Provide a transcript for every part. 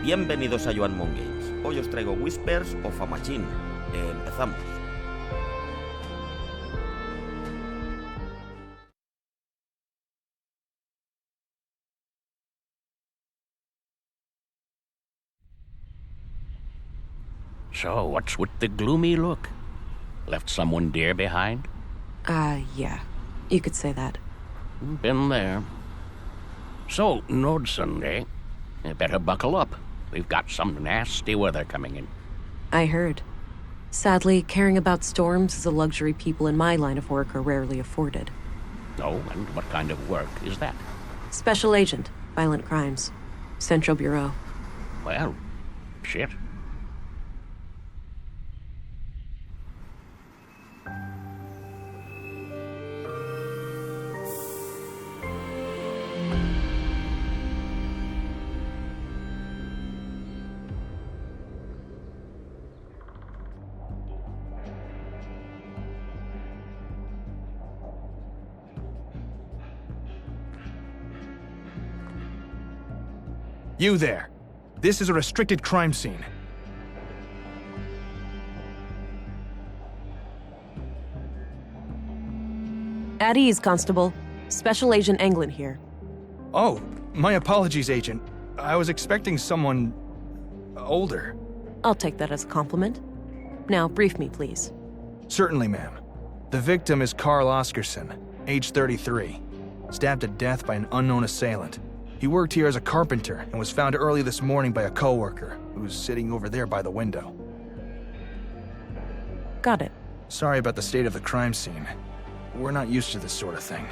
Bienvenidos a Joan Mon Games. Hoy os traigo Whispers of a Machine. Empezamos. So, what's with the gloomy look? Left someone dear behind? Yeah. You could say that. Been there. So, Node Sunday, you better buckle up. We've got some nasty weather coming in. I heard. Sadly, caring about storms is a luxury people in my line of work are rarely afforded. Oh, and what kind of work is that? Special Agent, Violent Crimes. Central Bureau. Well, shit. You there. This is a restricted crime scene. At ease, Constable. Special Agent Englund here. Oh, my apologies, Agent. I was expecting someone... older. I'll take that as a compliment. Now, brief me, please. Certainly, ma'am. The victim is Carl Oscarson, age 33, stabbed to death by an unknown assailant. He worked here as a carpenter and was found early this morning by a coworker who's sitting over there by the window. Got it. Sorry about the state of the crime scene. We're not used to this sort of thing.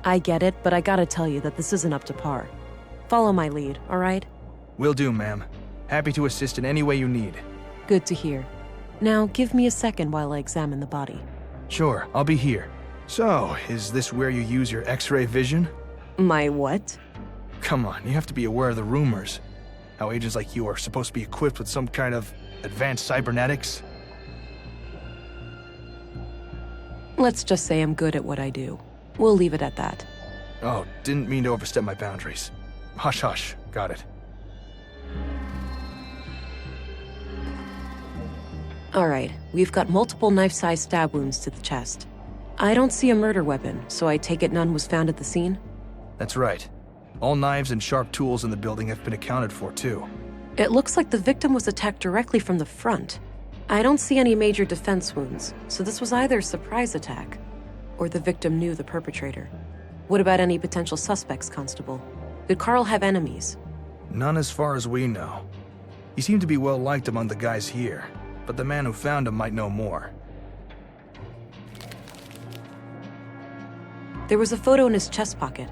I get it, but I gotta tell you that this isn't up to par. Follow my lead, all right? Will do, ma'am. Happy to assist in any way you need. Good to hear. Now, give me a second while I examine the body. Sure, I'll be here. So, is this where you use your X-ray vision? My what? Come on, you have to be aware of the rumors. How agents like you are supposed to be equipped with some kind of advanced cybernetics. Let's just say I'm good at what I do. We'll leave it at that. Oh, didn't mean to overstep my boundaries. Hush, hush. Got it. All right, we've got multiple knife-sized stab wounds to the chest. I don't see a murder weapon, so I take it none was found at the scene? That's right. All knives and sharp tools in the building have been accounted for, too. It looks like the victim was attacked directly from the front. I don't see any major defense wounds, so this was either a surprise attack, or the victim knew the perpetrator. What about any potential suspects, Constable? Did Carl have enemies? None as far as we know. He seemed to be well liked among the guys here, but the man who found him might know more. There was a photo in his chest pocket.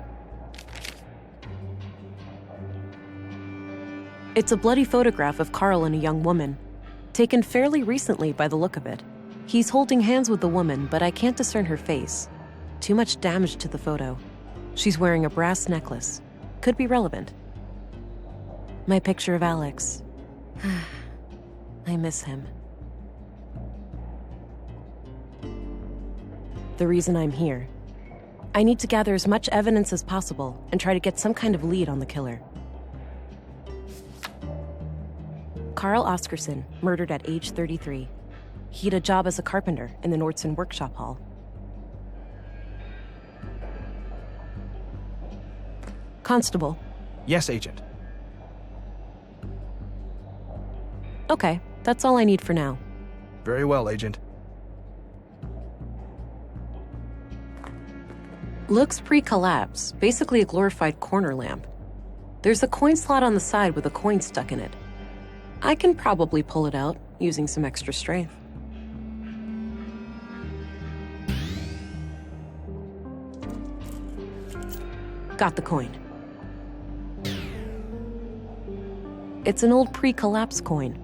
It's a bloody photograph of Carl and a young woman, taken fairly recently by the look of it. He's holding hands with the woman, but I can't discern her face. Too much damage to the photo. She's wearing a brass necklace. Could be relevant. My picture of Alex. I miss him. The reason I'm here. I need to gather as much evidence as possible and try to get some kind of lead on the killer. Carl Oscarson, murdered at age 33. He had a job as a carpenter in the Nordson workshop hall. Constable. Yes, Agent. Okay, that's all I need for now. Very well, Agent. Looks pre-collapse, basically a glorified corner lamp. There's a coin slot on the side with a coin stuck in it. I can probably pull it out using some extra strength. Got the coin. It's an old pre-collapse coin.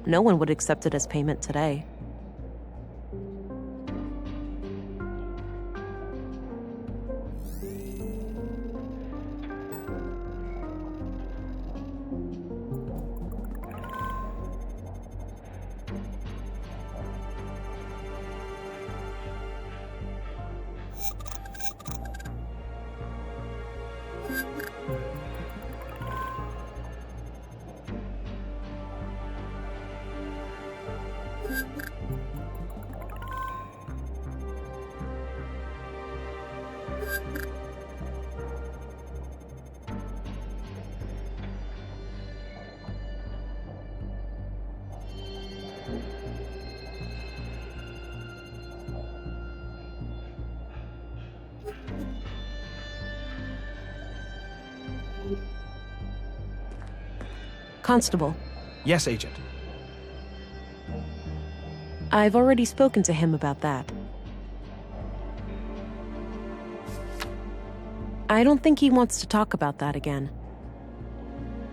No one would accept it as payment today. Constable, Yes, Agent. I've already spoken to him about that. I don't think he wants to talk about that again.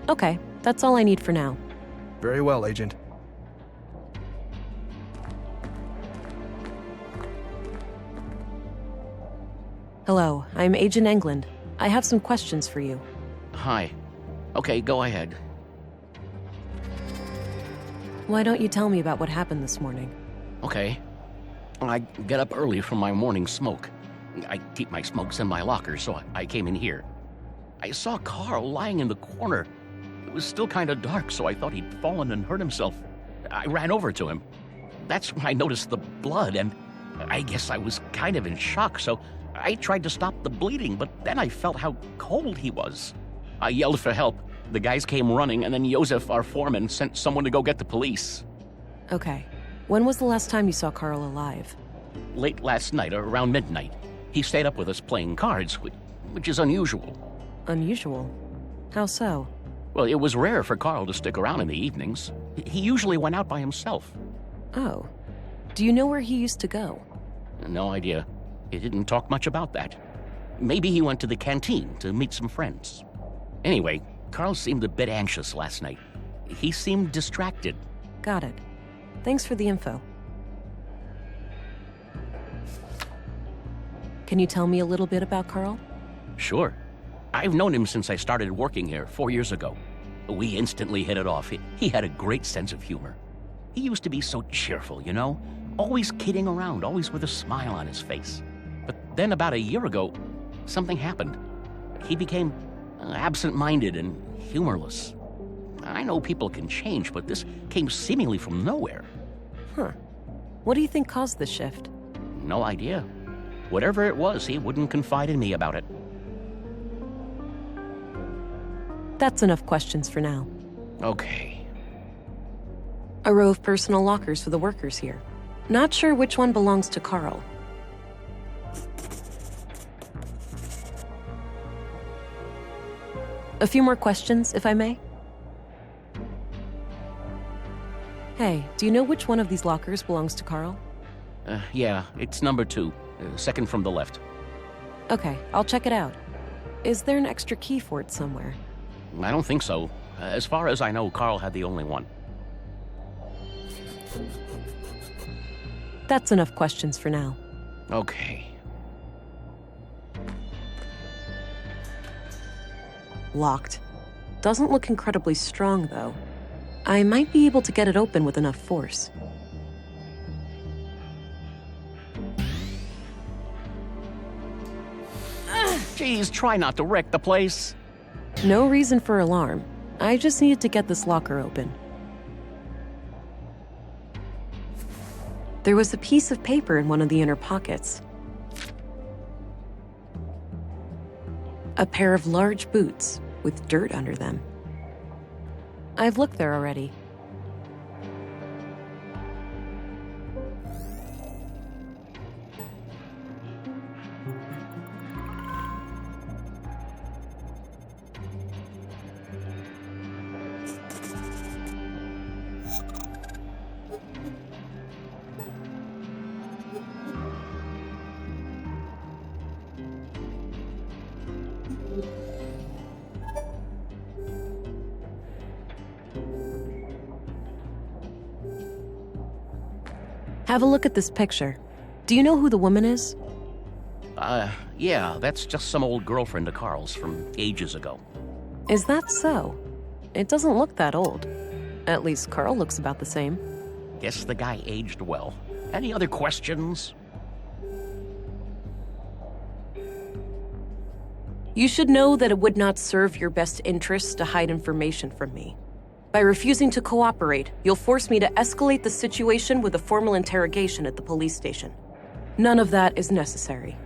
Okay, that's all I need for now. Very well, Agent. Hello, I'm Agent England. I have some questions for you. Hi. Okay, go ahead. Why don't you tell me about what happened this morning? Okay. I get up early from my morning smoke. I keep my smokes in my locker, so I came in here. I saw Carl lying in the corner. It was still kind of dark, so I thought he'd fallen and hurt himself. I ran over to him. That's when I noticed the blood, and I guess I was kind of in shock, so I tried to stop the bleeding, but then I felt how cold he was. I yelled for help. The guys came running, and then Joseph, our foreman, sent someone to go get the police. Okay. When was the last time you saw Carl alive? Late last night, around midnight. He stayed up with us playing cards, which is unusual. Unusual? How so? Well, it was rare for Carl to stick around in the evenings. He usually went out by himself. Oh. Do you know where he used to go? No idea. He didn't talk much about that. Maybe he went to the canteen to meet some friends. Anyway, Carl seemed a bit anxious last night. He seemed distracted. Got it. Thanks for the info. Can you tell me a little bit about Carl? Sure. I've known him since I started working here 4 years ago. We instantly hit it off. He had a great sense of humor. He used to be so cheerful, you know? Always kidding around, always with a smile on his face. But then about a year ago, something happened. He became absent-minded and humorless. I know people can change, but this came seemingly from nowhere. Huh. What do you think caused this shift? No idea. Whatever it was, he wouldn't confide in me about it. That's enough questions for now. Okay. A row of personal lockers for the workers here. Not sure which one belongs to Carl. A few more questions, if I may? Hey, do you know which one of these lockers belongs to Carl? Yeah, it's number 2, second from the left. Okay, I'll check it out. Is there an extra key for it somewhere? I don't think so. As far as I know, Carl had the only one. That's enough questions for now. Okay. Locked. Doesn't look incredibly strong, though. I might be able to get it open with enough force. Geez, try not to wreck the place. No reason for alarm. I just needed to get this locker open. There was a piece of paper in one of the inner pockets. A pair of large boots with dirt under them. I've looked there already. Have a look at this picture. Do you know who the woman is? Yeah, that's just some old girlfriend of Carl's from ages ago. Is that so? It doesn't look that old. At least Carl looks about the same. Guess the guy aged well. Any other questions? You should know that it would not serve your best interests to hide information from me. By refusing to cooperate, you'll force me to escalate the situation with a formal interrogation at the police station. None of that is necessary.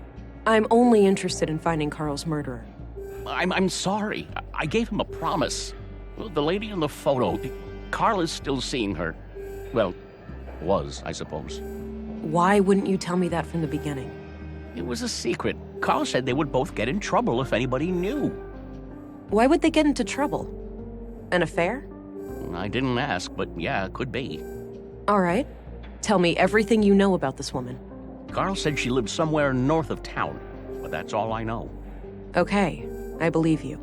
I'm only interested in finding Carl's murderer. I'm sorry. I gave him a promise. The lady in the photo, Carl is still seeing her. Well, was, I suppose. Why wouldn't you tell me that from the beginning? It was a secret. Carl said they would both get in trouble if anybody knew. Why would they get into trouble? An affair? I didn't ask, but yeah, it could be. All right. Tell me everything you know about this woman. Carl said she lived somewhere north of town, but that's all I know. Okay, I believe you.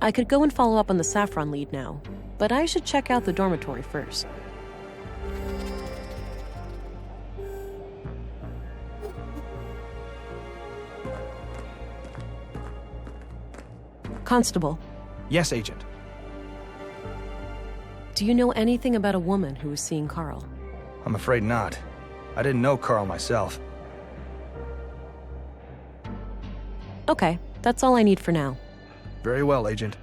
I could go and follow up on the Saffron lead now, but I should check out the dormitory first. Constable. Yes, Agent. Do you know anything about a woman who was seeing Carl? I'm afraid not. I didn't know Carl myself. Okay, that's all I need for now. Very well, Agent.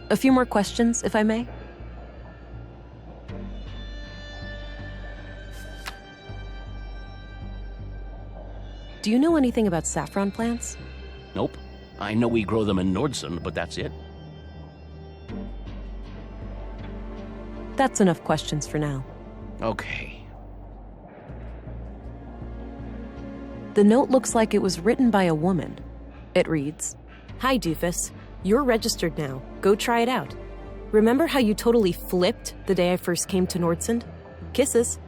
A few more questions, if I may? Do you know anything about saffron plants? Nope. I know we grow them in Nordson, but that's it. That's enough questions for now. Okay. The note looks like it was written by a woman. It reads, "Hi, Doofus. You're registered now. Go try it out. Remember how you totally flipped the day I first came to Nordson? Kisses."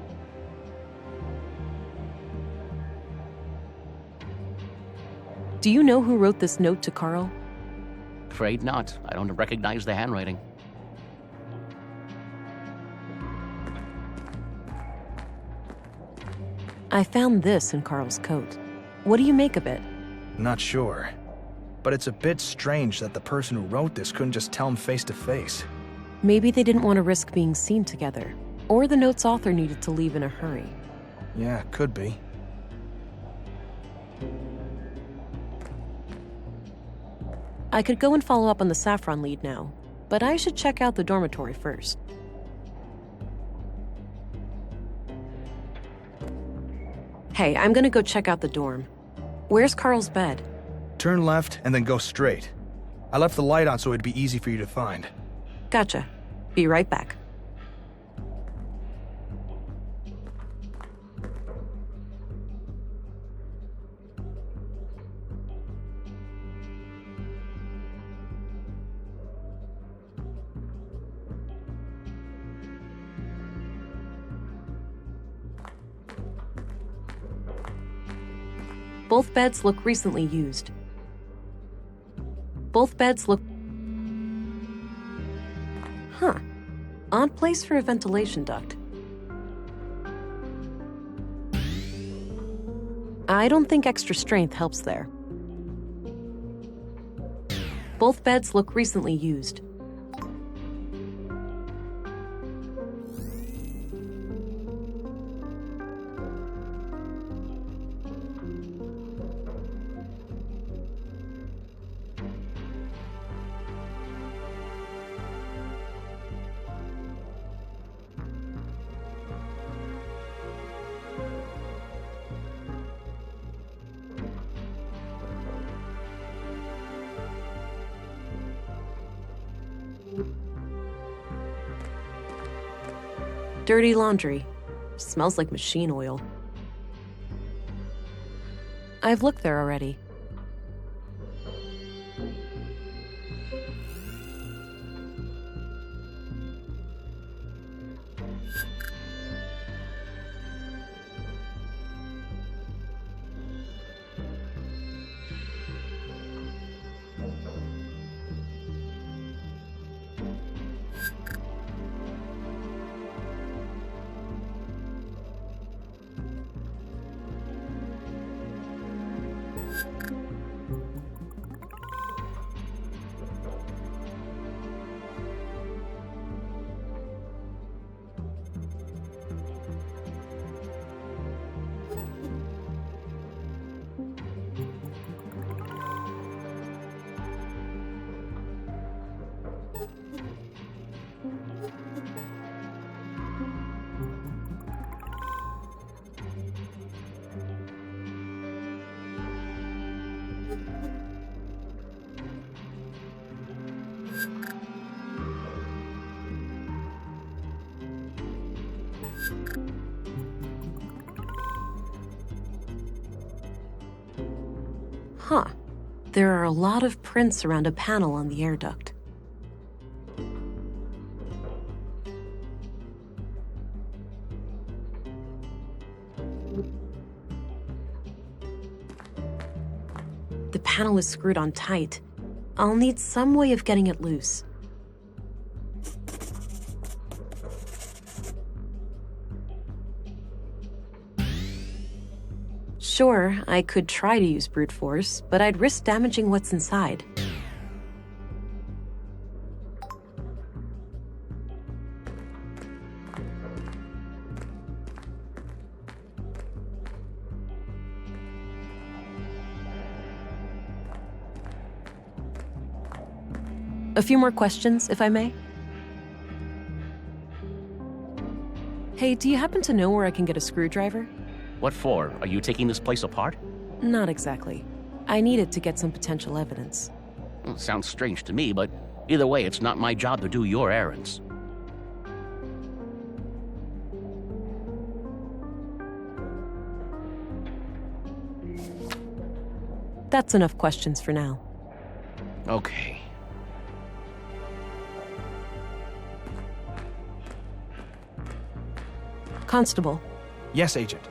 Do you know who wrote this note to Carl? Afraid not. I don't recognize the handwriting. I found this in Carl's coat. What do you make of it? Not sure. But it's a bit strange that the person who wrote this couldn't just tell him face to face. Maybe they didn't want to risk being seen together, or the note's author needed to leave in a hurry. Yeah, could be. I could go and follow up on the Saffron lead now, but I should check out the dormitory first. Hey, I'm gonna go check out the dorm. Where's Carl's bed? Turn left and then go straight. I left the light on so it'd be easy for you to find. Gotcha. Be right back. Both beds look recently used. Both beds look... Huh. Odd place for a ventilation duct. I don't think extra strength helps there. Both beds look recently used. Dirty laundry. Smells like machine oil. I've looked there already. Huh. There are a lot of prints around a panel on the air duct. The panel is screwed on tight. I'll need some way of getting it loose. Sure, I could try to use brute force, but I'd risk damaging what's inside. A few more questions, if I may? Hey, do you happen to know where I can get a screwdriver? What for? Are you taking this place apart? Not exactly. I need it to get some potential evidence. Well, sounds strange to me, but either way, it's not my job to do your errands. That's enough questions for now. Okay. Constable. Yes, Agent.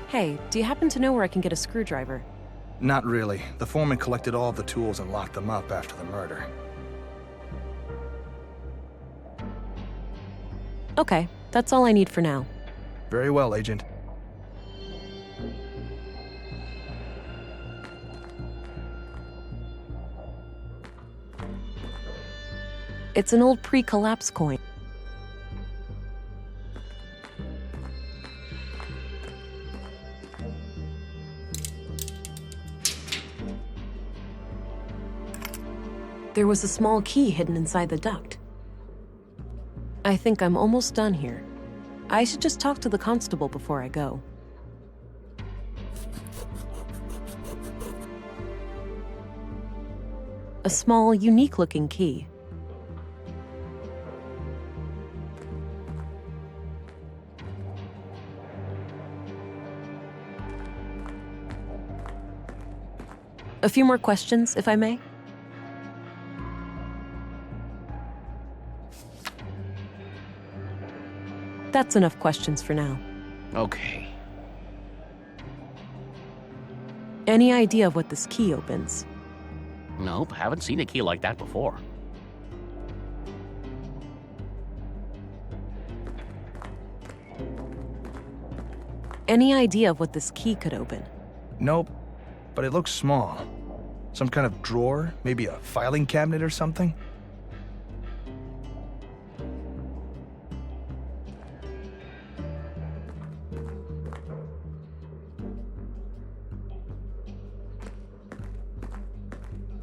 Hey, do you happen to know where I can get a screwdriver? Not really. The foreman collected all of the tools and locked them up after the murder. Okay, that's all I need for now. Very well, Agent. It's an old pre-collapse coin. There was a small key hidden inside the duct. I think I'm almost done here. I should just talk to the constable before I go. A small, unique-looking key. A few more questions, if I may? That's enough questions for now. Okay. Any idea of what this key opens? Nope, haven't seen a key like that before. Any idea of what this key could open? Nope, but it looks small. Some kind of drawer, maybe a filing cabinet or something?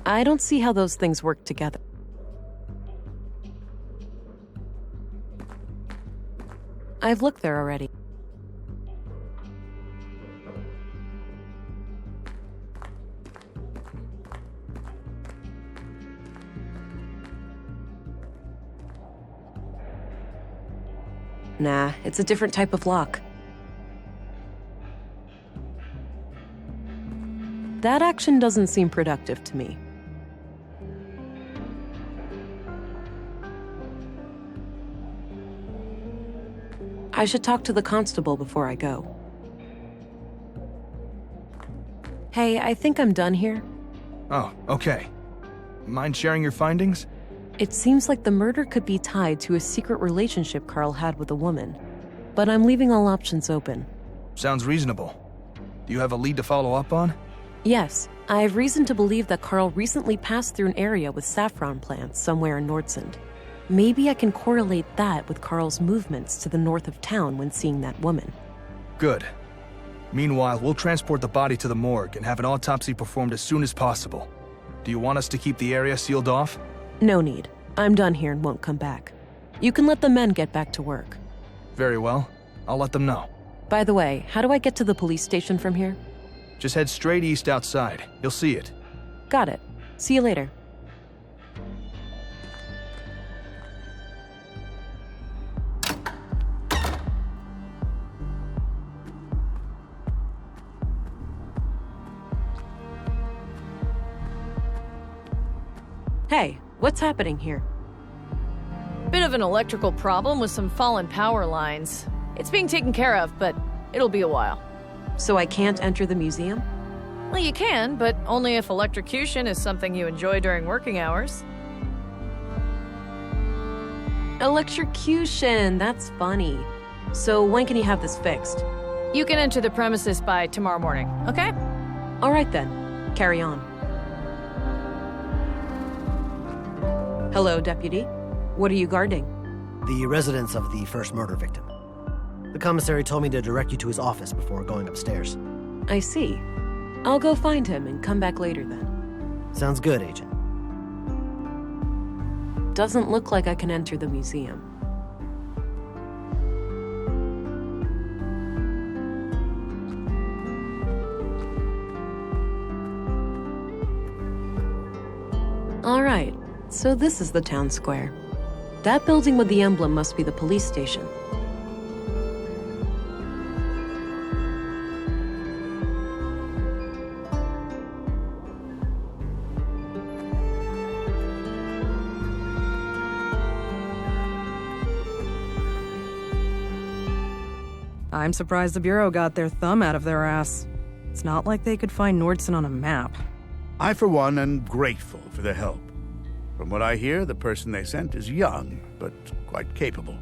I don't see how those things work together. I've looked there already. Nah, it's a different type of lock. That action doesn't seem productive to me. I should talk to the constable before I go. Hey, I think I'm done here. Oh, okay. Mind sharing your findings? It seems like the murder could be tied to a secret relationship Carl had with a woman, but I'm leaving all options open. Sounds reasonable. Do you have a lead to follow up on? Yes, I have reason to believe that Carl recently passed through an area with saffron plants somewhere in Nordsund. Maybe I can correlate that with Carl's movements to the north of town when seeing that woman. Good. Meanwhile, we'll transport the body to the morgue and have an autopsy performed as soon as possible. Do you want us to keep the area sealed off? No need. I'm done here and won't come back. You can let the men get back to work. Very well. I'll let them know. By the way, how do I get to the police station from here? Just head straight east outside. You'll see it. Got it. See you later. Hey, what's happening here? Bit of an electrical problem with some fallen power lines. It's being taken care of, but it'll be a while. So I can't enter the museum? Well, you can, but only if electrocution is something you enjoy during working hours. Electrocution, that's funny. So when can you have this fixed? You can enter the premises by tomorrow morning, okay? All right then, carry on. Hello, Deputy. What are you guarding? The residence of the first murder victim. The commissary told me to direct you to his office before going upstairs. I see. I'll go find him and come back later then. Sounds good, Agent. Doesn't look like I can enter the museum. All right, so this is the town square. That building with the emblem must be the police station. I'm surprised the Bureau got their thumb out of their ass. It's not like they could find Nordson on a map. I, for one, am grateful for their help. From what I hear, the person they sent is young, but quite capable.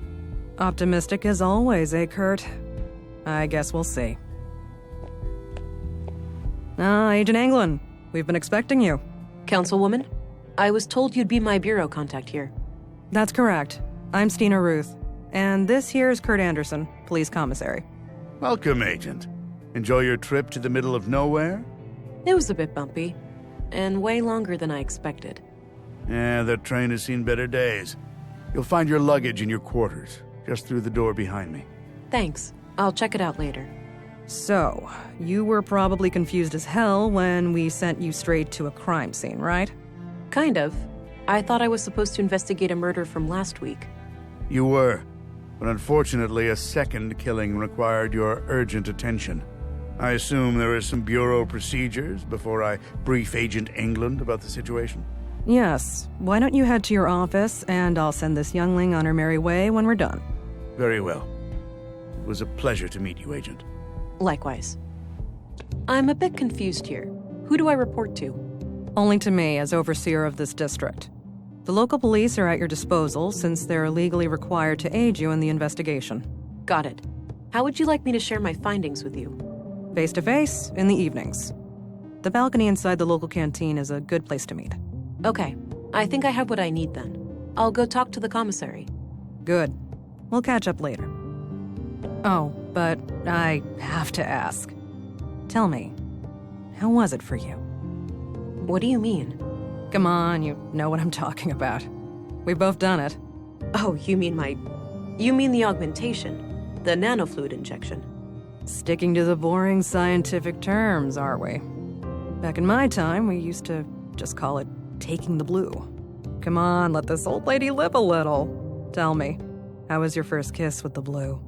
Optimistic as always, eh, Kurt? I guess we'll see. Agent Anglin, we've been expecting you. Councilwoman, I was told you'd be my bureau contact here. That's correct. I'm Stina Ruth, and this here's Kurt Anderson, police commissary. Welcome, Agent. Enjoy your trip to the middle of nowhere? It was a bit bumpy, and way longer than I expected. Yeah, that train has seen better days. You'll find your luggage in your quarters, just through the door behind me. Thanks. I'll check it out later. So, you were probably confused as hell when we sent you straight to a crime scene, right? Kind of. I thought I was supposed to investigate a murder from last week. You were, but unfortunately a second killing required your urgent attention. I assume there are some Bureau procedures before I brief Agent England about the situation? Yes. Why don't you head to your office, and I'll send this youngling on her merry way when we're done. Very well. It was a pleasure to meet you, Agent. Likewise. I'm a bit confused here. Who do I report to? Only to me, as overseer of this district. The local police are at your disposal, since they're legally required to aid you in the investigation. Got it. How would you like me to share my findings with you? Face-to-face, in the evenings. The balcony inside the local canteen is a good place to meet. Okay. I think I have what I need then. I'll go talk to the commissary. Good. We'll catch up later. Oh, but I have to ask. Tell me, how was it for you? What do you mean? Come on, you know what I'm talking about. We've both done it. Oh, you mean the augmentation? The nanofluid injection? Sticking to the boring scientific terms, aren't we? Back in my time, we used to just call it taking the blue. Come on, let this old lady live a little. Tell me, how was your first kiss with the blue?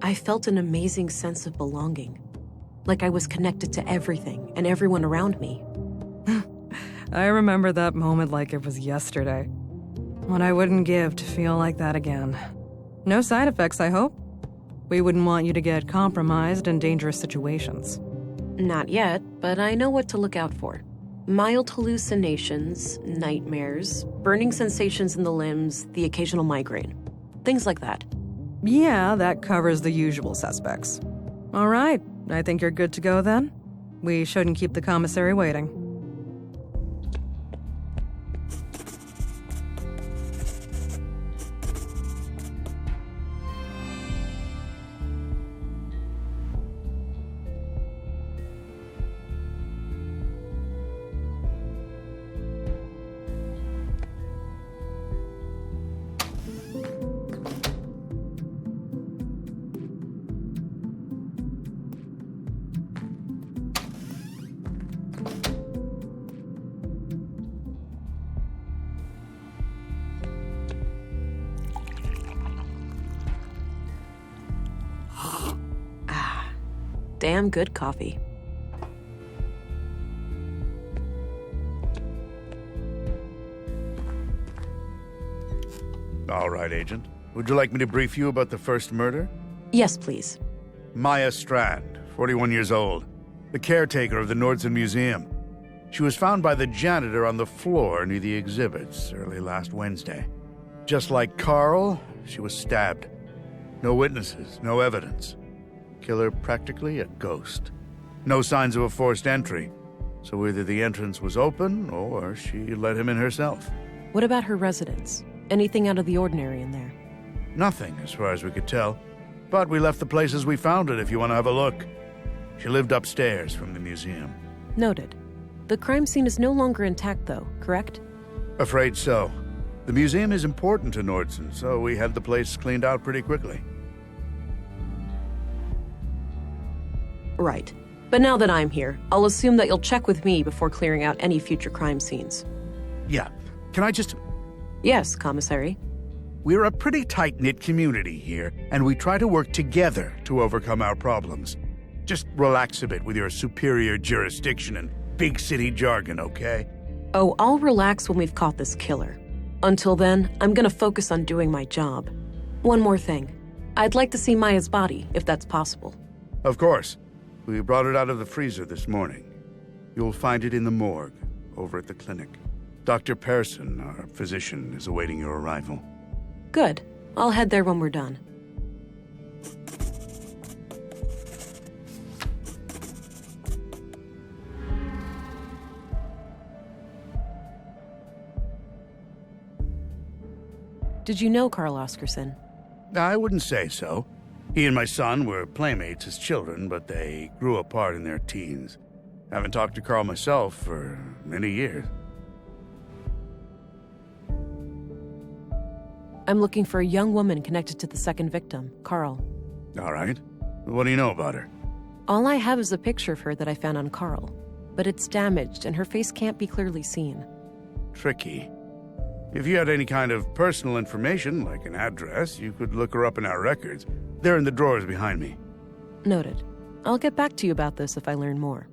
I felt an amazing sense of belonging. Like I was connected to everything and everyone around me. I remember that moment like it was yesterday. What I wouldn't give to feel like that again. No side effects, I hope? We wouldn't want you to get compromised in dangerous situations. Not yet, but I know what to look out for. Mild hallucinations, nightmares, burning sensations in the limbs, the occasional migraine. Things like that. Yeah, that covers the usual suspects. All right, I think you're good to go then. We shouldn't keep the commissary waiting. Damn good coffee. All right, Agent. Would you like me to brief you about the first murder? Yes, please. Maya Strand, 41 years old, the caretaker of the Nordson Museum. She was found by the janitor on the floor near the exhibits early last Wednesday. Just like Carl, she was stabbed. No witnesses, no evidence. Killer practically a ghost. No signs of a forced entry, so either the entrance was open or she let him in herself. What about her residence? Anything out of the ordinary in there? Nothing, as far as we could tell. But we left the place as we found it if you want to have a look. She lived upstairs from the museum. Noted. The crime scene is no longer intact, though, correct? Afraid so. The museum is important to Nordson, so we had the place cleaned out pretty quickly. Right. But now that I'm here, I'll assume that you'll check with me before clearing out any future crime scenes. Yeah. Can I just... Yes, Commissary. We're a pretty tight-knit community here, and we try to work together to overcome our problems. Just relax a bit with your superior jurisdiction and big city jargon, okay? Oh, I'll relax when we've caught this killer. Until then, I'm gonna focus on doing my job. One more thing. I'd like to see Maya's body, if that's possible. Of course. We brought it out of the freezer this morning. You'll find it in the morgue, over at the clinic. Dr. Pearson, our physician, is awaiting your arrival. Good. I'll head there when we're done. Did you know Carl Oscarson? I wouldn't say so. He and my son were playmates as children, but they grew apart in their teens. Haven't talked to Carl myself for many years. I'm looking for a young woman connected to the second victim, Carl. All right. What do you know about her? All I have is a picture of her that I found on Carl, but it's damaged and her face can't be clearly seen. Tricky. If you had any kind of personal information, like an address, you could look her up in our records. They're in the drawers behind me. Noted. I'll get back to you about this if I learn more.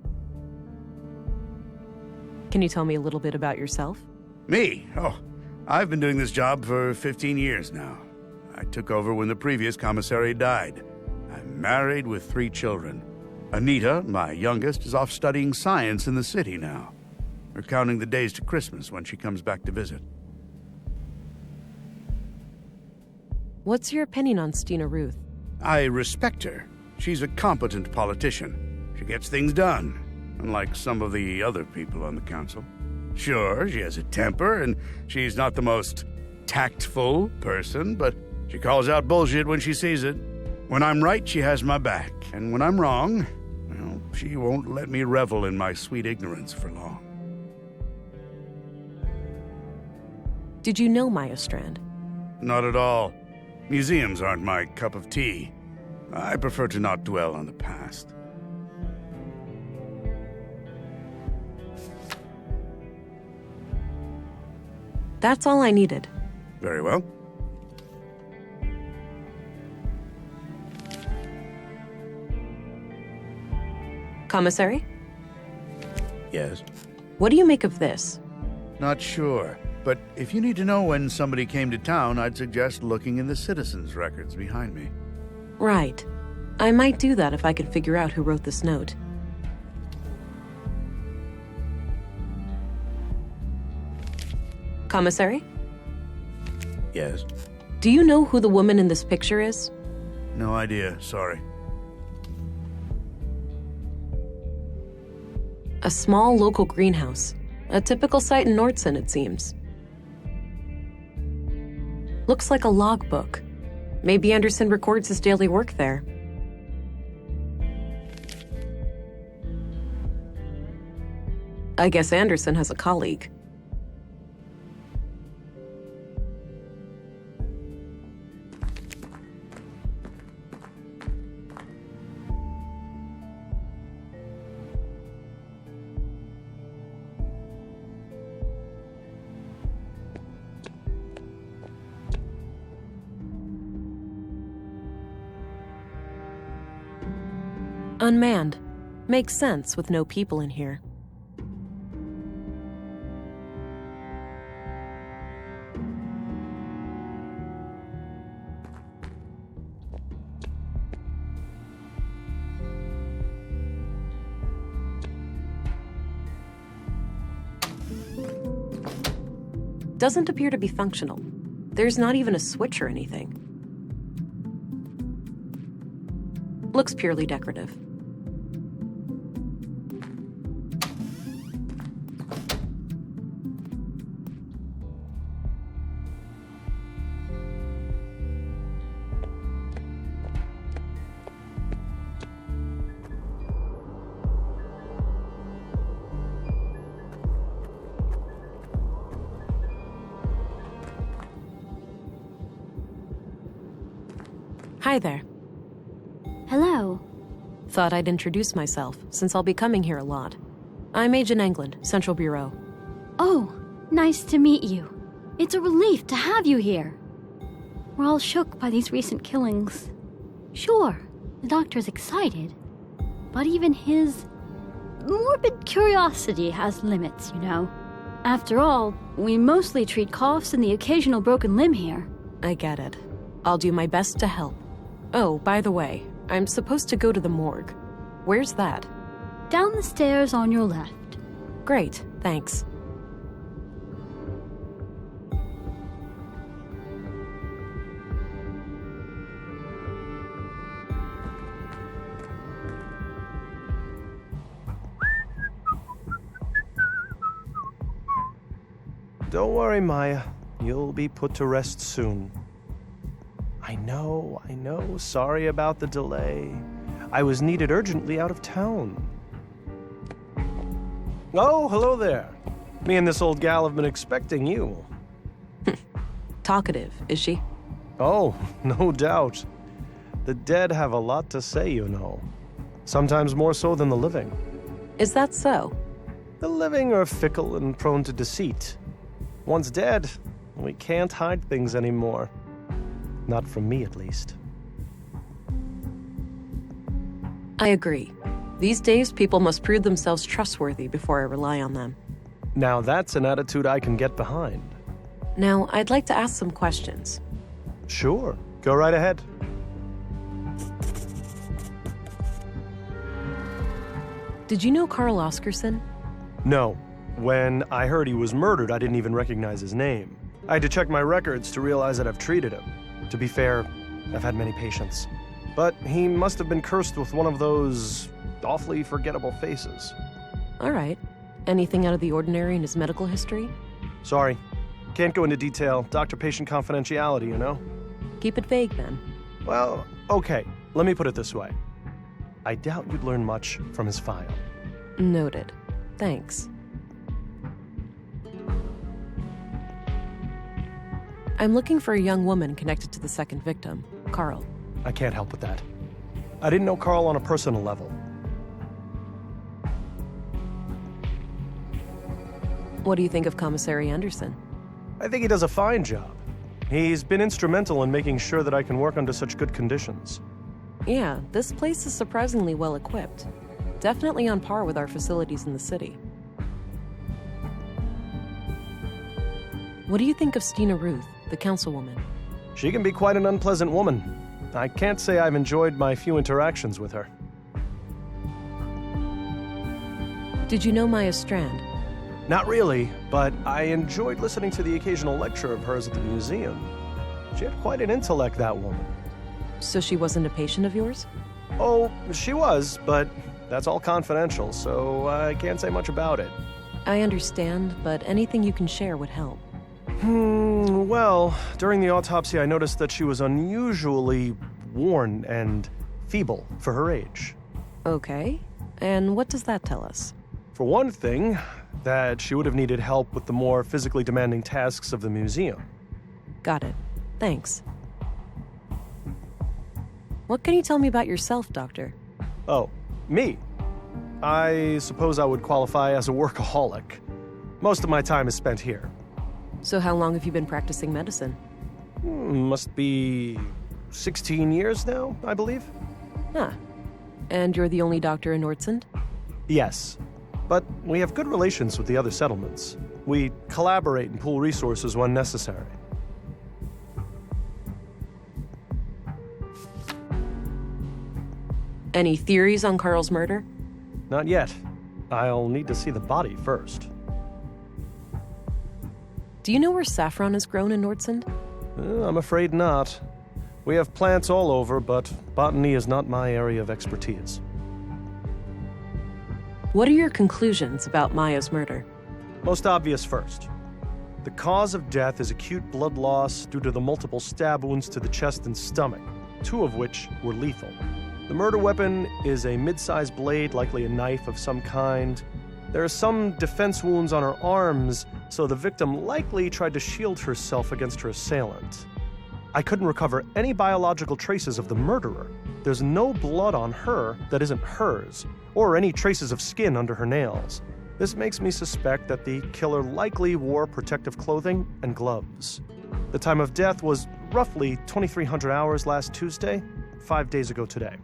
Can you tell me a little bit about yourself? Me? Oh, I've been doing this job for 15 years now. I took over when the previous commissary died. I'm married with 3 children. Anita, my youngest, is off studying science in the city now. We're counting the days to Christmas when she comes back to visit. What's your opinion on Stina Ruth? I respect her. She's a competent politician. She gets things done, unlike some of the other people on the council. Sure, she has a temper, and she's not the most tactful person, but she calls out bullshit when she sees it. When I'm right, she has my back, and when I'm wrong, well, she won't let me revel in my sweet ignorance for long. Did you know Maya Strand? Not at all. Museums aren't my cup of tea. I prefer to not dwell on the past. That's all I needed. Very well. Commissary? Yes? What do you make of this? Not sure. But if you need to know when somebody came to town, I'd suggest looking in the citizens' records behind me. Right. I might do that if I could figure out who wrote this note. Commissary? Yes? Do you know who the woman in this picture is? No idea, sorry. A small local greenhouse. A typical site in Nordson, it seems. Looks like a logbook. Maybe Anderson records his daily work there. I guess Anderson has a colleague. Unmanned. Makes sense with no people in here. Doesn't appear to be functional. There's not even a switch or anything. Looks purely decorative. Hi there. Hello. Thought I'd introduce myself, since I'll be coming here a lot. I'm Agent England, Central Bureau. Oh, nice to meet you. It's a relief to have you here. We're all shook by these recent killings. Sure, the doctor's excited, but even his morbid curiosity has limits, you know. After all, we mostly treat coughs and the occasional broken limb here. I get it. I'll do my best to help. Oh, by the way, I'm supposed to go to the morgue. Where's that? Down the stairs on your left. Great, thanks. Don't worry, Maya. You'll be put to rest soon. I know. Sorry about the delay. I was needed urgently out of town. Oh, hello there. Me and this old gal have been expecting you. Talkative, is she? Oh, no doubt. The dead have a lot to say, you know. Sometimes more so than the living. Is that so? The living are fickle and prone to deceit. Once dead, we can't hide things anymore. Not from me, at least. I agree. These days, people must prove themselves trustworthy before I rely on them. Now that's an attitude I can get behind. Now, I'd like to ask some questions. Sure, go right ahead. Did you know Carl Oscarson? No. When I heard he was murdered, I didn't even recognize his name. I had to check my records to realize that I've treated him. To be fair, I've had many patients. But he must have been cursed with one of those awfully forgettable faces. All right. Anything out of the ordinary in his medical history? Sorry. Can't go into detail. Doctor-patient confidentiality, you know? Keep it vague, then. Well, okay. Let me put it this way. I doubt you'd learn much from his file. Noted. Thanks. I'm looking for a young woman connected to the second victim, Carl. I can't help with that. I didn't know Carl on a personal level. What do you think of Commissary Anderson? I think he does a fine job. He's been instrumental in making sure that I can work under such good conditions. Yeah, this place is surprisingly well equipped. Definitely on par with our facilities in the city. What do you think of Stina Ruth, the councilwoman? She can be quite an unpleasant woman. I can't say I've enjoyed my few interactions with her. Did you know Maya Strand? Not really, but I enjoyed listening to the occasional lecture of hers at the museum. She had quite an intellect, that woman. So she wasn't a patient of yours? Oh, she was, but that's all confidential, so I can't say much about it. I understand, but anything you can share would help. Well, during the autopsy, I noticed that she was unusually worn and feeble for her age. Okay. And what does that tell us? For one thing, that she would have needed help with the more physically demanding tasks of the museum. Got it. Thanks. What can you tell me about yourself, Doctor? Oh, me? I suppose I would qualify as a workaholic. Most of my time is spent here. So how long have you been practicing medicine? Must be 16 years now, I believe. Huh. And you're the only doctor in Nordsund? Yes, but we have good relations with the other settlements. We collaborate and pool resources when necessary. Any theories on Carl's murder? Not yet. I'll need to see the body first. Do you know where saffron is grown in Nordsund? I'm afraid not. We have plants all over, but botany is not my area of expertise. What are your conclusions about Maya's murder? Most obvious first. The cause of death is acute blood loss due to the multiple stab wounds to the chest and stomach, 2 of which were lethal. The murder weapon is a mid-sized blade, likely a knife of some kind. There are some defense wounds on her arms, so the victim likely tried to shield herself against her assailant. I couldn't recover any biological traces of the murderer. There's no blood on her that isn't hers, or any traces of skin under her nails. This makes me suspect that the killer likely wore protective clothing and gloves. The time of death was roughly 2300 hours last Tuesday, 5 days ago today.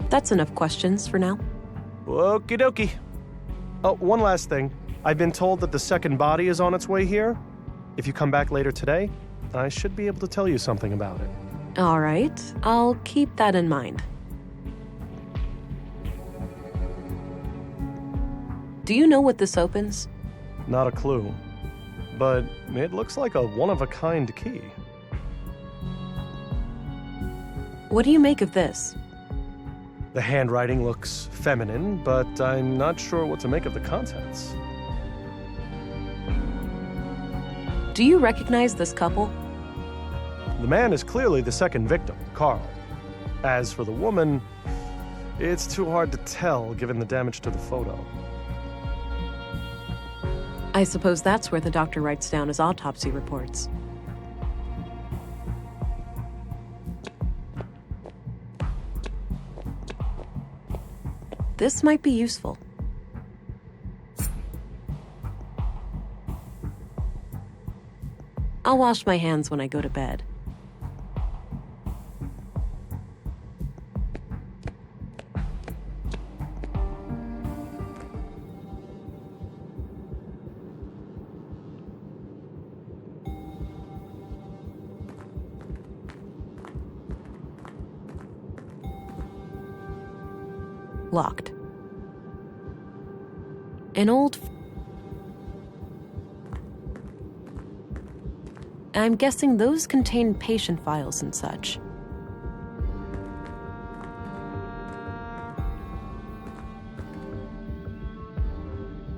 That's enough questions for now. Okie dokie. Oh, one last thing. I've been told that the second body is on its way here. If you come back later today, I should be able to tell you something about it. All right, I'll keep that in mind. Do you know what this opens? Not a clue. But it looks like a one-of-a-kind key. What do you make of this? The handwriting looks feminine, but I'm not sure what to make of the contents. Do you recognize this couple? The man is clearly the second victim, Carl. As for the woman, it's too hard to tell given the damage to the photo. I suppose that's where the doctor writes down his autopsy reports. This might be useful. I'll wash my hands when I go to bed. Locked. An old... I'm guessing those contain patient files and such.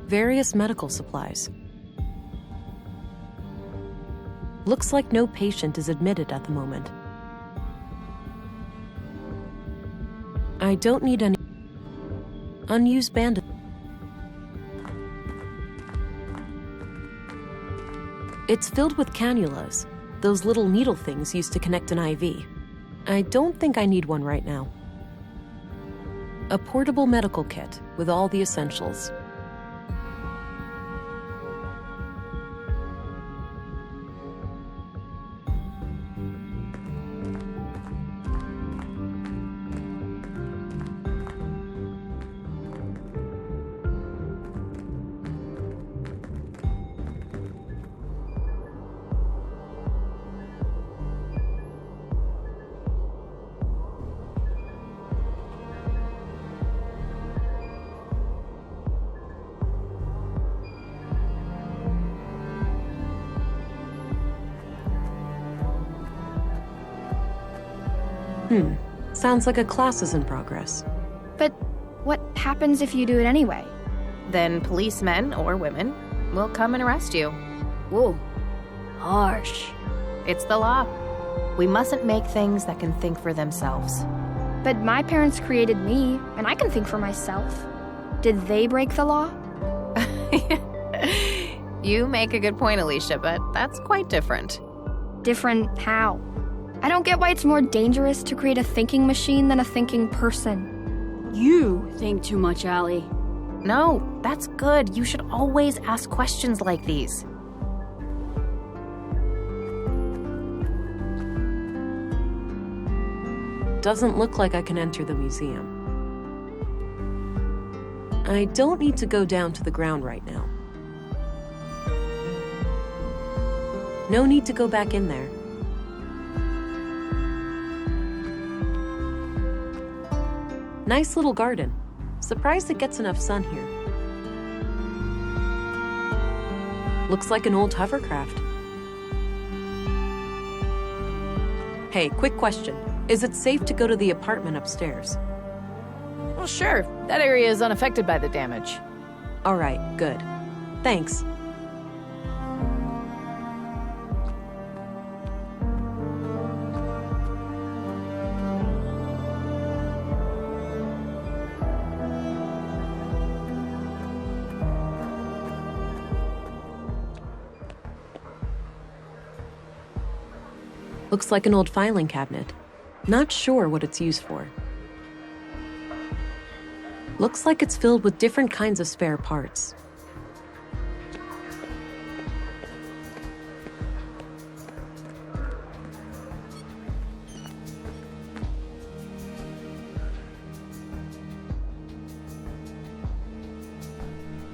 Various medical supplies. Looks like no patient is admitted at the moment. I don't need any unused bandages. It's filled with cannulas, those little needle things used to connect an IV. I don't think I need one right now. A portable medical kit with all the essentials. Sounds like a class is in progress. But what happens if you do it anyway? Then policemen, or women, will come and arrest you. Whoa. Harsh. It's the law. We mustn't make things that can think for themselves. But my parents created me, and I can think for myself. Did they break the law? You make a good point, Alicia, but that's quite different. Different how? I don't get why it's more dangerous to create a thinking machine than a thinking person. You think too much, Allie. No, that's good. You should always ask questions like these. Doesn't look like I can enter the museum. I don't need to go down to the ground right now. No need to go back in there. Nice little garden. Surprised it gets enough sun here. Looks like an old hovercraft. Hey, quick question. Is it safe to go to the apartment upstairs? Well, sure. That area is unaffected by the damage. All right, good. Thanks. Looks like an old filing cabinet. Not sure what it's used for. Looks like it's filled with different kinds of spare parts.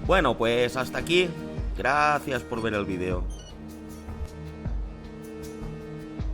Bueno, pues hasta aquí. Gracias por ver el vídeo.